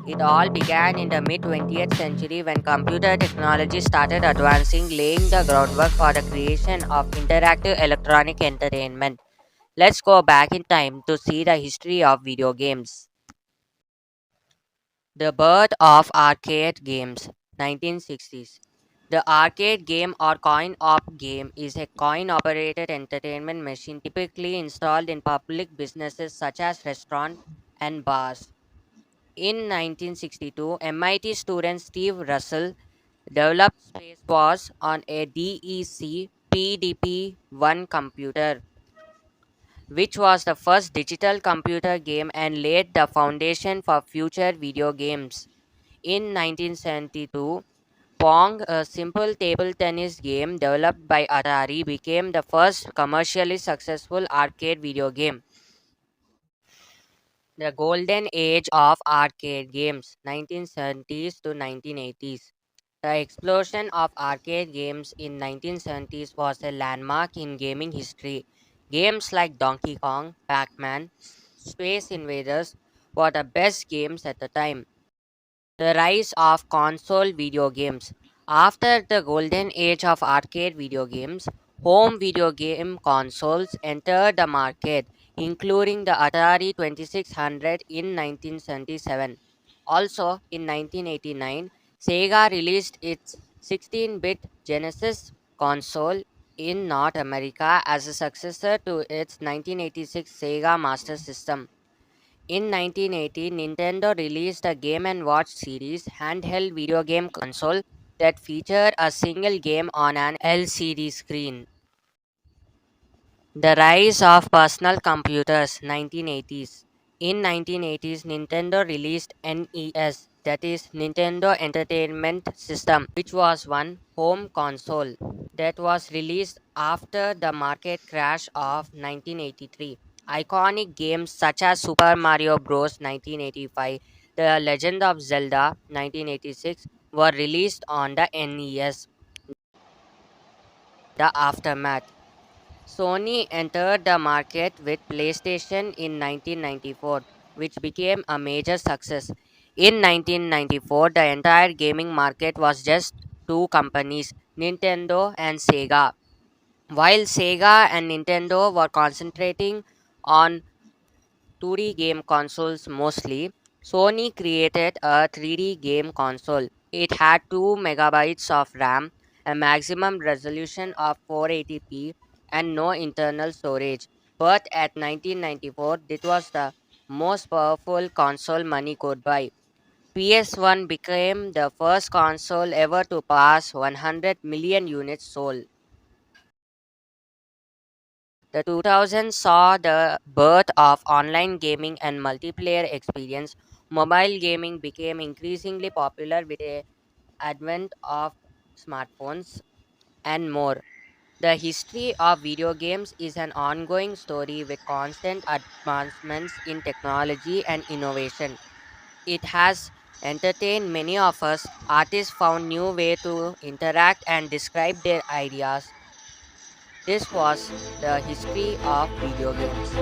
It all began in the mid 20th century when computer technology started advancing, laying the groundwork for the creation of interactive electronic entertainment. Let's go back in time to see the history of video games. The birth of arcade games, 1960s. The arcade game or coin op game is a coin operated entertainment machine typically installed in public businesses such as restaurants and bars. In 1962, MIT student Steve Russell developed Space Wars on a DEC PDP-1 computer, which was the first digital computer game and laid the foundation for future video games. In 1972, Pong, a simple table tennis game developed by Atari, became the first commercially successful arcade video game. The golden age of arcade games, 1970s to 1980s. The explosion of arcade games in 1970s was a landmark in gaming history. Games like Donkey Kong, Pac-Man, Space Invaders were the best games at the time. The rise of console video games. After the golden age of arcade video games, home video game consoles entered the market, including the Atari 2600 in 1977. Also, in 1989, Sega released its 16-bit Genesis console in North America as a successor to its 1986 Sega Master System. In 1980, Nintendo released the Game & Watch series handheld video game console that featured a single game on an LCD screen. The rise of personal computers, 1980s. In 1980s, Nintendo released NES, that is Nintendo Entertainment System, which was one home console that was released after the market crash of 1983. Iconic games such as Super Mario Bros. 1985, The Legend of Zelda 1986 were released on the NES. The aftermath. Sony entered the market with PlayStation in 1994, which became a major success. In 1994, the entire gaming market was just two companies, Nintendo and Sega. While Sega and Nintendo were concentrating on 2D game consoles mostly, Sony created a 3D game console. It had 2 megabytes of RAM, a maximum resolution of 480p, and no internal storage. But at 1994, it was the most powerful console money could buy. PS1 became the first console ever to pass 100 million units sold. The 2000s saw the birth of online gaming and multiplayer experience. Mobile gaming became increasingly popular with the advent of smartphones and more. The history of video games is an ongoing story with constant advancements in technology and innovation. It has entertained many of us. Artists found new ways to interact and describe their ideas. This was the history of video games.